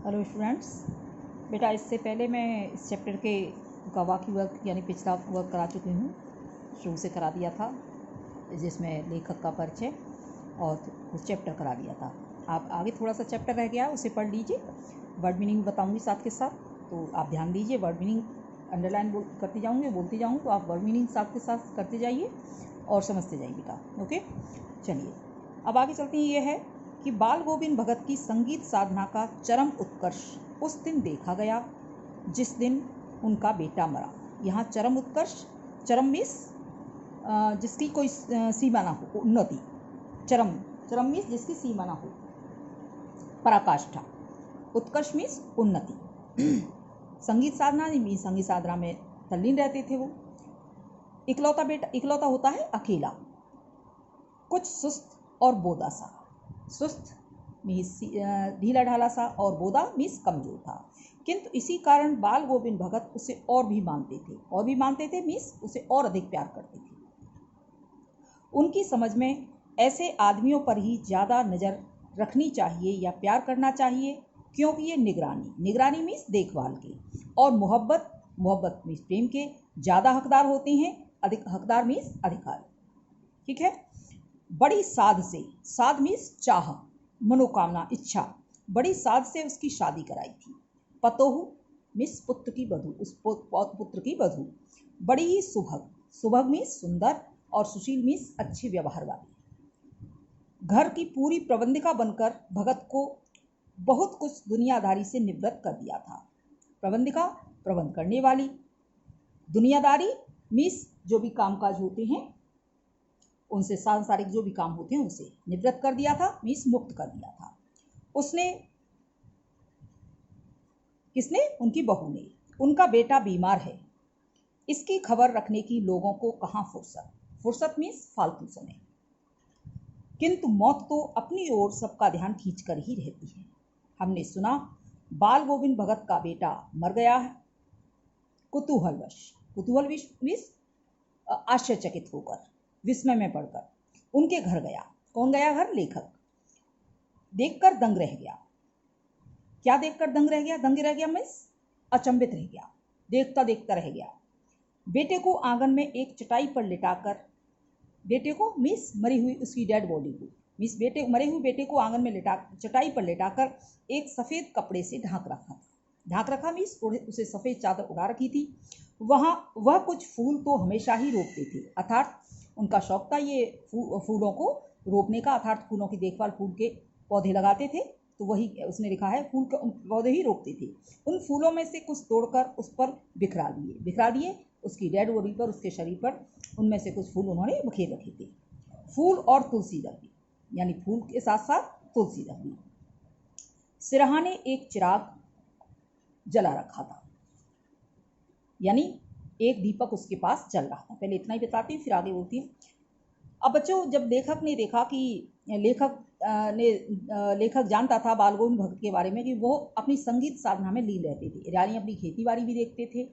Hello students. बेटा इससे पहले मैं इस चैप्टर के गवाह की वर्क यानी पिछला वर्क करा चुकी हूँ, शुरू से करा दिया था, जिसमें लेखक का परिचय और उस चैप्टर करा दिया था। आप आगे थोड़ा सा चैप्टर रह गया, उसे पढ़ लीजिए। वर्ड मीनिंग बताऊँगी साथ के साथ, तो आप ध्यान दीजिए। वर्ड मीनिंग अंडरलाइन करती जाऊँगी, बोलती जाऊँगी, तो आप वर्ड मीनिंग साथ के साथ करते जाइए और समझते जाइए बेटा। ओके, चलिए अब आगे चलते हैं। ये है कि बाल गोविंद भगत की संगीत साधना का चरम उत्कर्ष उस दिन देखा गया जिस दिन उनका बेटा मरा। यहाँ चरम उत्कर्ष, चरम मीन्स जिसकी कोई सीमा ना हो, उन्नति। चरम मीन्स जिसकी सीमा ना हो, पराकाष्ठा। उत्कर्ष मीन्स उन्नति। संगीत साधना मीन्स संगीत साधना में तल्लीन रहते थे वो। इकलौता बेटा, इकलौता होता है अकेला, कुछ सुस्त और बोदा सा। सुस्त मीन्स ढीला ढाला सा, और बोदा मीन्स कमजोर था। किंतु इसी कारण बाल गोविंद भगत उसे और भी मानते थे मीन्स उसे और अधिक प्यार करते थे। उनकी समझ में ऐसे आदमियों पर ही ज़्यादा नज़र रखनी चाहिए या प्यार करना चाहिए, क्योंकि ये निगरानी मीन्स देखभाल के, और मोहब्बत मीन्स प्रेम के ज़्यादा हकदार होते हैं। अधिक हकदार मीन्स अधिकार। ठीक है। बड़ी साध से, साध मीन्स चाह, मनोकामना, इच्छा। बड़ी साध से उसकी शादी कराई थी। पतोहु मीन्स पुत्र की वधू, उस पुत्र की वधू। बड़ी ही सुभग मीन्स सुंदर, और सुशील मीन्स अच्छे व्यवहार वाली। घर की पूरी प्रबंधिका बनकर भगत को बहुत कुछ दुनियादारी से निवृत्त कर दिया था। प्रबंधिका प्रबंध करने वाली, दुनियादारी मीन्स जो भी कामकाज होते हैं उनसे, सांसारिक जो भी काम होते हैं उनसे निवृत्त कर दिया था मीन्स मुक्त कर दिया था उसने। किसने? उनकी बहू ने। उनका बेटा बीमार है, इसकी खबर रखने की लोगों को कहाँ फुर्सत मीन्स फालतू समय। किंतु मौत तो अपनी ओर सबका ध्यान खींच कर ही रहती है। हमने सुना बाल गोविंद भगत का बेटा मर गया है। कुतूहल मीन्स आश्चर्यचकित होकर, विस्मय में पड़कर उनके घर गया। कौन गया घर? लेखक। देखकर दंग रह गया। क्या देखकर दंग रह गया? दंग रह गया मीन्स अचंभित रह गया, देखता देखता रह गया। बेटे को आंगन में एक चटाई पर लिटाकर, बेटे को मीन्स मरी हुई उसकी डेड बॉडी को, मीन्स मरे हुए बेटे को आंगन में चटाई पर लिटाकर एक सफेद कपड़े से ढांक रखा मीन्स उसे सफेद चादर उड़ा रखी थी। वह कुछ फूल तो हमेशा ही रोपते थे, अर्थात उनका शौक था ये फूलों को रोपने का, अर्थात फूलों की देखभाल, फूल के पौधे लगाते थे, तो वही उसने लिखा है, फूल के पौधे ही रोपते थे। उन फूलों में से कुछ तोड़कर उस पर बिखरा दिए उसकी डेड बॉडी पर, उसके शरीर पर। उनमें से कुछ फूल उन्होंने बखेर रखे थे। फूल और तुलसी दल भी, यानी फूल के साथ साथ तुलसी दल भी। सिरहा ने एक चिराग जला रखा था, यानी एक दीपक उसके पास जल रहा था। पहले इतना ही बताती हूँ, फिर आगे बोलती हूँ। अब बच्चों, जब लेखक ने देखा कि लेखक जानता था बाल गोविंद भगत के बारे में कि वो अपनी संगीत साधना में लीन रहते थे, यानी अपनी खेती बाड़ी भी देखते थे,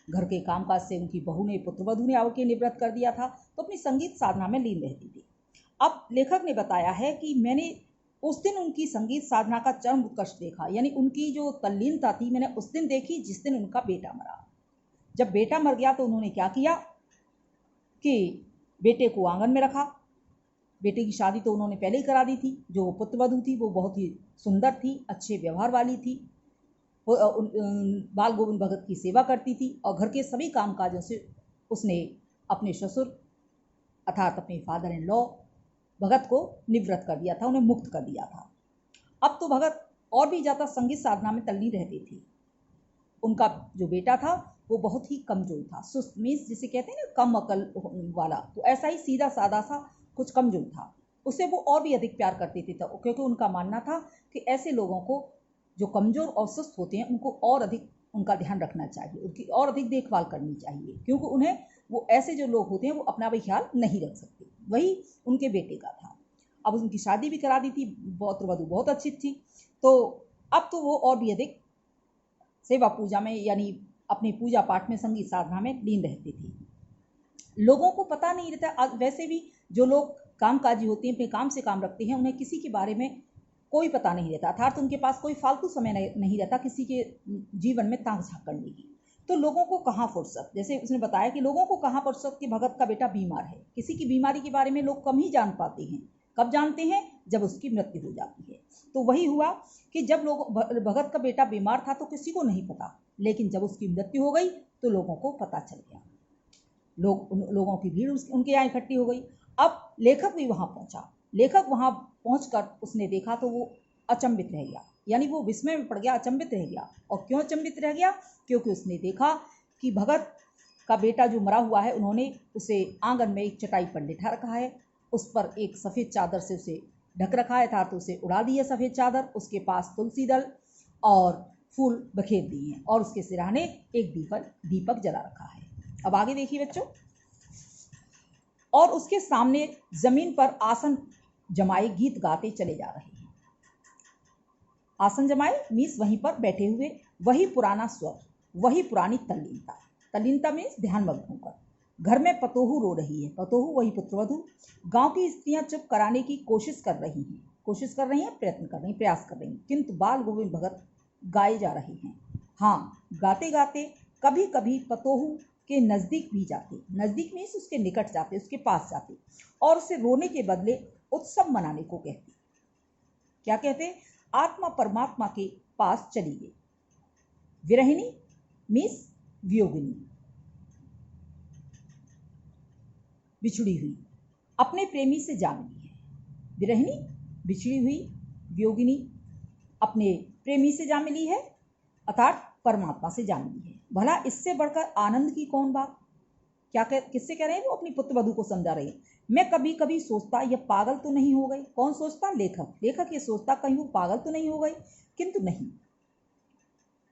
घर के कामकाज से उनकी बहू ने, पुत्रवधू ने आके निवृत्त कर दिया था, तो अपनी संगीत साधना में लीन रहती थी। अब लेखक ने बताया है कि मैंने उस दिन उनकी संगीत साधना का चरम उत्कर्ष देखा, यानी उनकी जो तल्लीनता थी मैंने उस दिन देखी जिस दिन उनका बेटा मरा। जब बेटा मर गया तो उन्होंने क्या किया कि बेटे को आंगन में रखा। बेटे की शादी तो उन्होंने पहले ही करा दी थी। जो पुत्रवधू थी वो बहुत ही सुंदर थी, अच्छे व्यवहार वाली थी, बाल गोविंद भगत की सेवा करती थी, और घर के सभी कामकाजों से उसने अपने ससुर अर्थात अपने फादर इन लॉ भगत को निवृत्त कर दिया था, उन्हें मुक्त कर दिया था। अब तो भगत और भी ज़्यादा संगीत साधना में तल्लीन रहते थे। उनका जो बेटा था वो बहुत ही कमजोर था, सुस्त मीन्स जिसे कहते हैं ना कम अकल वाला, तो ऐसा ही सीधा साधा सा कुछ कमजोर था। उसे वो और भी अधिक प्यार करते थे, क्योंकि उनका मानना था कि ऐसे लोगों को जो कमजोर और सुस्त होते हैं उनको और अधिक उनका ध्यान रखना चाहिए, उनकी और अधिक देखभाल करनी चाहिए, क्योंकि उन्हें वो ऐसे जो लोग होते हैं वो अपना भी ख्याल नहीं रख सकते। वही उनके बेटे का था। अब उनकी शादी भी करा दी थी, पुत्रवधू बहुत अच्छी थी, तो अब तो वो और भी अधिक सेवा पूजा में, यानी अपने पूजा पाठ में, संगीत साधना में लीन रहती थी। लोगों को पता नहीं रहता, वैसे भी जो लोग कामकाजी होते हैं, अपने काम से काम रखते हैं, उन्हें किसी के बारे में कोई पता नहीं रहता, अर्थात उनके पास कोई फालतू समय नहीं रहता किसी के जीवन में ताक झाँक करने की। तो लोगों को कहाँ फुर्सत, जैसे उसने बताया कि लोगों को कहाँ फुर्सत कि भगत का बेटा बीमार है। किसी की बीमारी के बारे में लोग कम ही जान पाते हैं। कब जानते हैं? जब उसकी मृत्यु हो जाती है। तो वही हुआ कि जब भगत का बेटा बीमार था तो किसी को नहीं पता, लेकिन जब उसकी मृत्यु हो गई तो लोगों को पता चल गया। लोगों की भीड़ उनके यहाँ इकट्ठी हो गई। अब लेखक भी वहाँ पहुँचा। लेखक वहाँ पहुँचकर उसने देखा तो वो अचंभित रह गया, यानी वो विस्मय में पड़ गया, अचंभित रह गया। और क्यों अचंभित रह गया? क्योंकि उसने देखा कि भगत का बेटा जो मरा हुआ है, उन्होंने उसे आंगन में एक चटाई पर लिटा रखा है, उस पर एक सफ़ेद चादर से उसे ढक रखा है था, तो उसे उड़ा दी है सफ़ेद चादर। उसके पास तुलसी दल और फूल बखेर दिए हैं और उसके सिरहाने एक दीपक जला रखा है। अब आगे देखिए बच्चों। और उसके सामने जमीन पर आसन जमाए गीत गाते चले जा रहे हैं। आसन जमाए मीन्स वहीं पर बैठे हुए, वही पुराना स्वर, वही पुरानी तल्लीनता। तल्लीनता मीन्स ध्यानमग्न होकर। घर में पतोहू रो रही है, पतोहू वही पुत्रवधू। गांव की स्त्रियां चुप कराने की कोशिश कर रही हैं, प्रयत्न कर रही, प्रयास कर रही, किंतु बाल गोविंद भगत गाए जा रहे हैं। हाँ, गाते गाते कभी कभी पतोहू के नज़दीक भी जाते, नज़दीक मीन्स उसके निकट जाते, उसके पास जाते और उसे रोने के बदले उत्सव मनाने को कहते। क्या कहते? आत्मा परमात्मा के पास चली गई। विरहिणी मीन्स वियोगिनी, बिछड़ी हुई, अपने प्रेमी से जा मिली है। विरहिणी बिछड़ी हुई, वियोगिनी अपने प्रेमी से जा मिली है, अर्थात परमात्मा से जा मिली है। भला इससे बढ़कर आनंद की कौन बात? किससे कह रहे हैं? वो अपनी पुत्रवधू को समझा रहे हैं। मैं कभी कभी सोचता यह पागल तो नहीं हो गई। कौन सोचता? लेखक ये सोचता कहीं वो पागल तो नहीं हो गई, किंतु नहीं,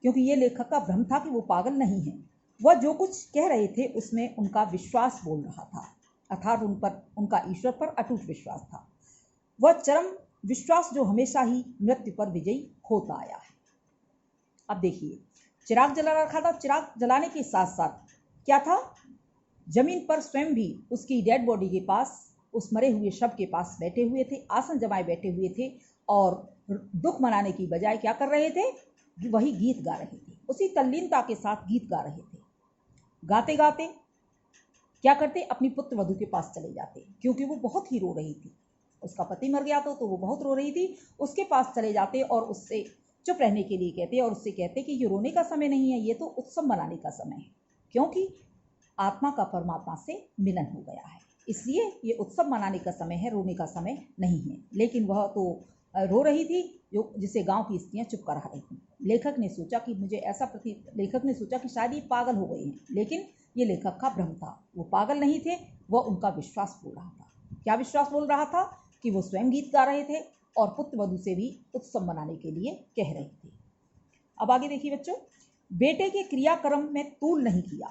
क्योंकि ये लेखक का भ्रम था कि वो पागल नहीं है। वह जो कुछ कह रहे थे उसमें उनका विश्वास बोल रहा था, अर्थात उनका ईश्वर पर अटूट विश्वास था। वह चरम विश्वास जो हमेशा ही मृत्यु पर विजयी होता आया है। अब देखिए, चिराग जला रखा था। चिराग जलाने के साथ साथ क्या था? जमीन पर स्वयं भी उसकी डेड बॉडी के पास, उस मरे हुए शव के पास बैठे हुए थे, आसन जमाए बैठे हुए थे और दुख मनाने की बजाय क्या कर रहे थे? वही गीत गा रहे थे, उसी तल्लीनता के साथ गीत गा रहे थे। गाते गाते क्या करते? अपनी पुत्र वधू के पास चले जाते, क्योंकि वो बहुत ही रो रही थी। उसका पति मर गया तो वो बहुत रो रही थी। उसके पास चले जाते और उससे चुप रहने के लिए कहते और उससे कहते कि ये रोने का समय नहीं है, ये तो उत्सव मनाने का समय है, क्योंकि आत्मा का परमात्मा से मिलन हो गया है, इसलिए ये उत्सव मनाने का समय है, रोने का समय नहीं है। लेकिन वह तो रो रही थी, जिसे गांव की स्त्रियां चुप करा रही थी। लेखक ने सोचा कि शायद ये पागल हो गए हैं, लेकिन ये लेखक का भ्रम था। वो पागल नहीं थे, वह उनका विश्वास बोल रहा था। क्या विश्वास बोल रहा था? कि वो स्वयं गीत गा रहे थे और पुत्र वधू से भी उत्सव मनाने के लिए कह रहे थे। अब आगे देखिए बच्चों। बेटे के क्रियाक्रम में तूल नहीं किया।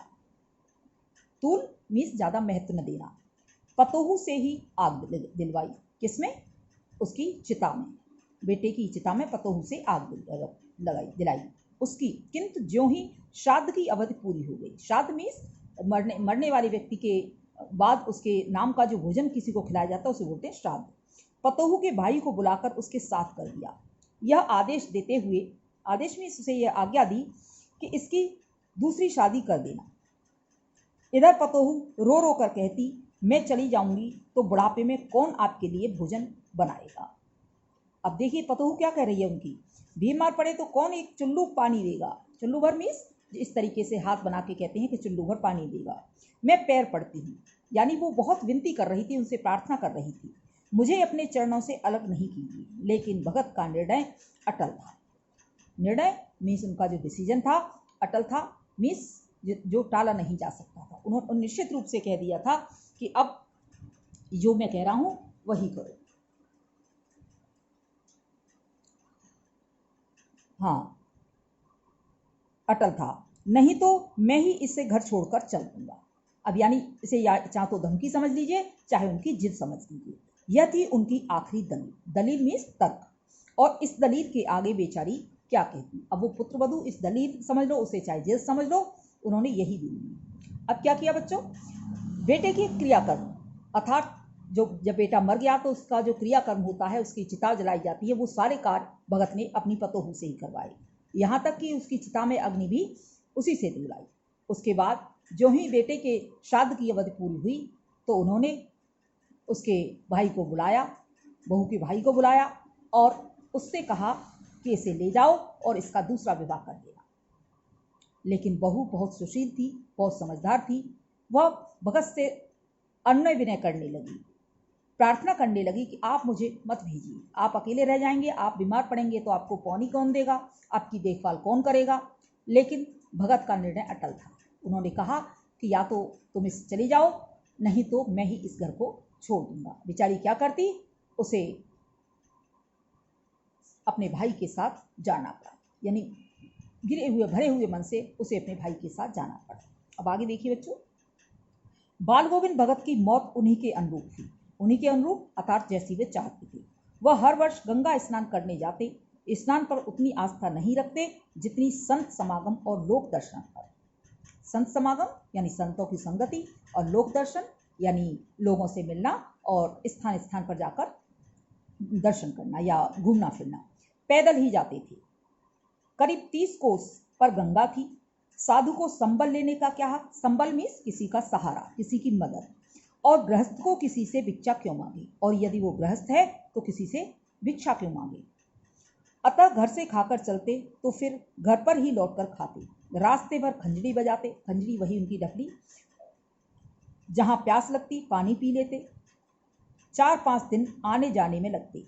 तूल मीन्स ज्यादा महत्व न देना। पतोहू से ही आग दिलवाई। किसमें? उसकी चिता में, बेटे की चिता में पतोहू से आग दिलाई उसकी। किंतु ज्यों ही श्राद्ध की अवधि पूरी हो गई, श्राद्ध मीन्स मरने वाले व्यक्ति के बाद उसके नाम का जो भोजन किसी को खिलाया जाता है उसे बोलते हैं श्राद्ध। पतोहू के भाई को बुलाकर उसके साथ कर दिया। यह आदेश देते हुए, आदेश में उसे यह आज्ञा दी कि इसकी दूसरी शादी कर देना। इधर पतोहू रो रो कर कहती, मैं चली जाऊंगी तो बुढ़ापे में कौन आपके लिए भोजन बनाएगा। अब देखिए पतोहू क्या कह रही है उनकी, बीमार पड़े तो कौन एक चुल्लू पानी देगा। चुल्लू भर मीन्स इस तरीके से हाथ बना के कहते हैं कि चुल्लू भर पानी देगा। मैं पैर पड़ती हूँ, यानी वो बहुत विनती कर रही थी, उनसे प्रार्थना कर रही थी, मुझे अपने चरणों से अलग नहीं कीजिए। लेकिन भगत का निर्णय अटल था। निर्णय मीन्स उनका जो डिसीजन था अटल था, मीन्स जो टाला नहीं जा सकता था। उन्होंने निश्चित रूप से कह दिया था कि अब जो मैं कह रहा हूं वही करो। हाँ, अटल था, नहीं तो मैं ही इससे घर छोड़कर चल दूंगा। अब यानी इसे या चाहे तो धमकी समझ लीजिए, चाहे उनकी जिद समझ लीजिए। यह थी उनकी आखिरी दलील। दलील मीन्स तर्क। और इस दलील के आगे बेचारी क्या कहती। अब वो पुत्रवधू, इस दलील समझ लो, उसे चाहे जिद समझ लो, उन्होंने यही दी। अब क्या किया बच्चों? बेटे की क्रियाकर्म अर्थात जब बेटा मर गया तो उसका जो क्रियाकर्म होता है, उसकी चिता जलाई जाती है, वो सारे कार्य भगत ने अपनी पतोहू से ही करवाए। यहाँ तक कि उसकी चिता में अग्नि भी उसी से दिलवाई। उसके बाद जो ही बेटे के श्राद्ध की अवधि पूरी हुई तो उन्होंने उसके भाई को बुलाया, बहू के भाई को बुलाया और उससे कहा कि इसे ले जाओ और इसका दूसरा विवाह कर देना। लेकिन बहू बहुत सुशील थी, बहुत समझदार थी। वह भगत से अनय विनय करने लगी, प्रार्थना करने लगी कि आप मुझे मत भेजिए, आप अकेले रह जाएंगे, आप बीमार पड़ेंगे तो आपको पानी कौन देगा, आपकी देखभाल कौन करेगा। लेकिन भगत का निर्णय अटल था। उन्होंने कहा कि या तो तुम इस चले जाओ, नहीं तो मैं ही इस घर को छोड़ दूंगा। बेचारी क्या करती, उसे अपने भाई के साथ जाना पड़ा, यानी गिरे हुए भरे हुए मन से उसे अपने भाई के साथ जाना पड़ा। अब आगे देखिए बच्चों, बाल गोविंद भगत की मौत उन्हीं के अनुरूप थी, उन्हीं के अनुरूप अर्थात जैसी वे चाहते थे। वह हर वर्ष गंगा स्नान करने जाते। स्नान पर उतनी आस्था नहीं रखते जितनी संत समागम और लोक दर्शन पर। संत समागम यानी संतों की संगति, और लोक दर्शन यानी लोगों से मिलना और स्थान स्थान पर जाकर दर्शन करना या घूमना फिरना। पैदल ही जाते थे। करीब 30 कोस पर गंगा थी। साधु को संबल लेने का क्या हक? संबल मीन्स किसी का सहारा, किसी की मदद। और गृहस्थ को किसी से भिक्षा क्यों मांगे, और यदि वो गृहस्थ है तो किसी से भिक्षा क्यों मांगे। अतः घर से खाकर चलते तो फिर घर पर ही लौटकर खाते। रास्ते भर खंजड़ी बजाते, खंजड़ी वही उनकी डफली, जहां प्यास लगती पानी पी लेते। 4-5 दिन आने जाने में लगते।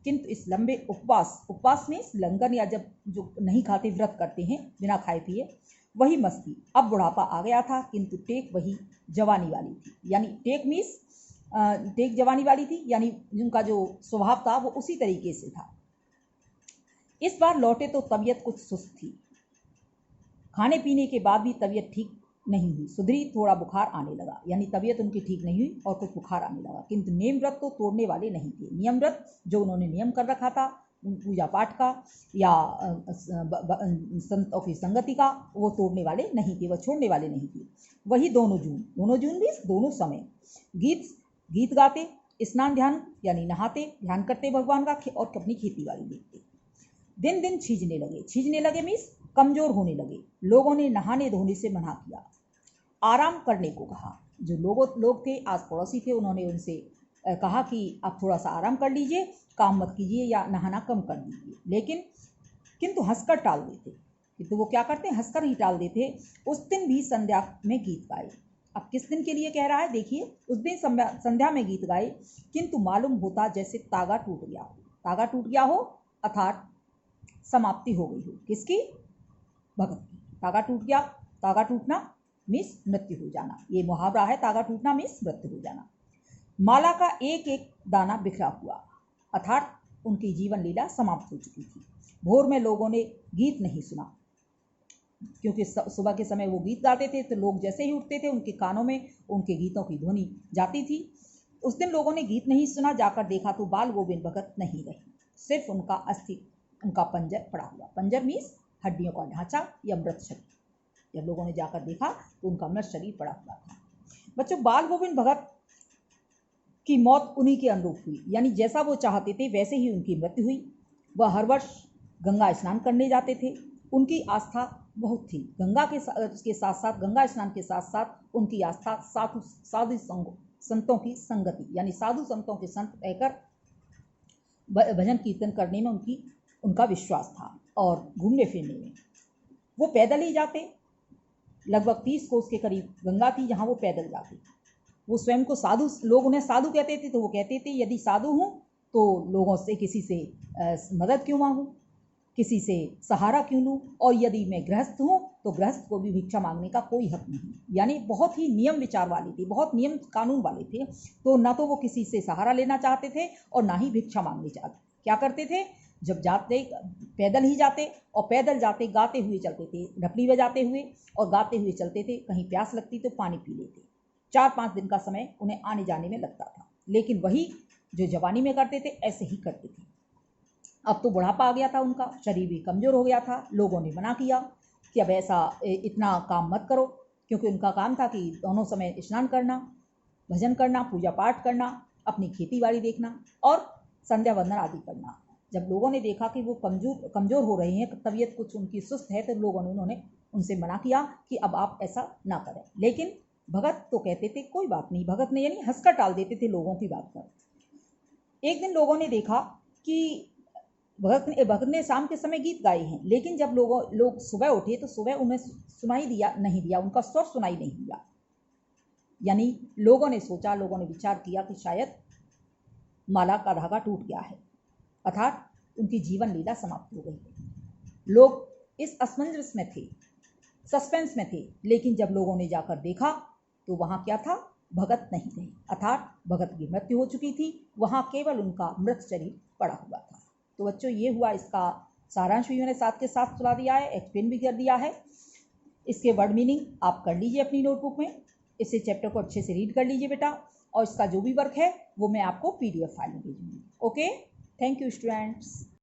किंतु इस लंबे उपवास में लंगर या जब जो नहीं खाते, व्रत करते हैं बिना खाए पिए, वही मस्ती। अब बुढ़ापा आ गया था किंतु टेक वही जवानी वाली थी, यानी टेक जवानी वाली थी, यानी उनका जो स्वभाव था वो उसी तरीके से था। इस बार लौटे तो तबीयत कुछ सुस्त थी। खाने पीने के बाद भी तबीयत ठीक नहीं हुई, सुधरी, थोड़ा बुखार आने लगा, यानी तबीयत उनकी ठीक नहीं हुई और कुछ बुखार आने लगा। किंतु नियम व्रत तो तोड़ने वाले नहीं थे। नियम व्रत जो उन्होंने नियम कर रखा था पूजा पाठ का या संतों की संगति का, वो तोड़ने वाले नहीं थे, वह छोड़ने वाले नहीं थे। वही दोनों जून भी दोनों समय गीत गाते, स्नान ध्यान यानी नहाते, ध्यान करते भगवान का और अपनी खेती बाड़ी देखते। दिन दिन छीजने लगे मीन्स कमजोर होने लगे। लोगों ने नहाने धोने से मना किया, आराम करने को कहा। जो लोग थे आस पड़ोसी थे, उन्होंने उनसे कहा कि आप थोड़ा सा आराम कर लीजिए, काम मत कीजिए या नहाना कम कर दीजिए। किंतु हंसकर टाल देते। किंतु वो क्या करते, हंसकर ही टाल देते। उस दिन भी संध्या में गीत गाए। अब किस दिन के लिए कह रहा है देखिए, उस दिन संध्या में गीत गाए, किंतु मालूम होता जैसे तागा टूट गया हो अर्थात समाप्ति हो गई हो। किसकी? भगत की। तागा टूटना मीन्स मृत्यु हो जाना, ये मुहावरा है। तागा टूटना मीन्स मृत्यु हो जाना। माला का एक एक दाना बिखरा हुआ अर्थात उनकी जीवन लीला समाप्त हो चुकी थी। भोर में लोगों ने गीत नहीं सुना, क्योंकि सुबह के समय वो गीत गाते थे तो लोग जैसे ही उठते थे उनके कानों में उनके गीतों की ध्वनि जाती थी। उस दिन लोगों ने गीत नहीं सुना। जाकर देखा तो बाल गोविंद भगत नहीं रहे, सिर्फ उनका अस्थि, उनका पंजर पड़ा हुआ। पंजर मीन्स हड्डियों का ढांचा या मृत शरीर। जब लोगों ने जाकर देखा तो उनका मृत शरीर पड़ा हुआ था। बच्चों, बाल गोविंद भगत की मौत उन्हीं के अनुरूप हुई, यानी जैसा वो चाहते थे वैसे ही उनकी मृत्यु हुई। वह हर वर्ष गंगा स्नान करने जाते थे। उनकी आस्था बहुत थी। गंगा के साथ साथ, गंगा स्नान के साथ साथ उनकी आस्था साधु संतों की संगति, यानी साधु संतों के संत रहकर भजन कीर्तन करने में उनका विश्वास था और घूमने फिरने में। वो पैदल ही जाते। लगभग 30 कोस के करीब गंगा थी जहाँ वो पैदल जाते। वो स्वयं को साधु, लोग उन्हें साधु कहते थे, तो वो कहते थे यदि साधु हूँ तो लोगों से किसी से मदद क्यों मांगूं, किसी से सहारा क्यों लूँ, और यदि मैं गृहस्थ हूँ तो गृहस्थ को भी भिक्षा मांगने का कोई हक नहीं। यानी बहुत ही नियम विचार वाले थे, बहुत नियम कानून वाले थे। तो ना तो वो किसी से सहारा लेना चाहते थे और ना ही भिक्षा मांगनी चाहते। क्या करते थे, जब जाते पैदल ही जाते और पैदल जाते गाते हुए चलते थे, ढपली बजाते हुए और गाते हुए चलते थे। कहीं प्यास लगती तो पानी पी लेते। 4-5 दिन का समय उन्हें आने जाने में लगता था। लेकिन वही जो जवानी में करते थे ऐसे ही करते थे। अब तो बुढ़ापा आ गया था, उनका शरीर भी कमज़ोर हो गया था। लोगों ने मना किया कि अब ऐसा इतना काम मत करो, क्योंकि उनका काम था कि दोनों समय स्नान करना, भजन करना, पूजा पाठ करना अपनी खेती बाड़ी देखना और संध्या वंदन आदि करना। जब लोगों ने देखा कि वो कमज़ोर हो रही हैं, तबीयत कुछ उनकी सुस्त है, तो लोगों ने उन्होंने उनसे मना किया कि अब आप ऐसा ना करें। लेकिन भगत तो कहते थे कोई बात नहीं, भगत ने यानी हंसकर टाल देते थे लोगों की बात पर। एक दिन लोगों ने देखा कि भगत ने शाम के समय गीत गाए हैं, लेकिन जब लोग सुबह उठे तो सुबह उन्हें सुनाई नहीं दिया, उनका स्वर सुनाई नहीं दिया। यानी लोगों ने सोचा, लोगों ने विचार किया कि शायद माला का धागा टूट गया है, अर्थात उनकी जीवन लीला समाप्त हो गई है। लोग इस असमंजस में थे, सस्पेंस में थे, लेकिन जब लोगों ने जाकर देखा तो वहाँ क्या था, भगत नहीं थे, अर्थात भगत की मृत्यु हो चुकी थी, वहाँ केवल उनका मृत शरीर पड़ा हुआ था। तो बच्चों, ये हुआ इसका सारांश भी मैंने साथ के साथ सुना दिया है, एक्सप्लेन भी कर दिया है। इसके वर्ड मीनिंग आप कर लीजिए अपनी नोटबुक में, इसे चैप्टर को अच्छे से रीड कर लीजिए बेटा, और इसका जो भी वर्क है वो मैं आपको PDF फाइल में भेजूंगी। Okay, thank you students.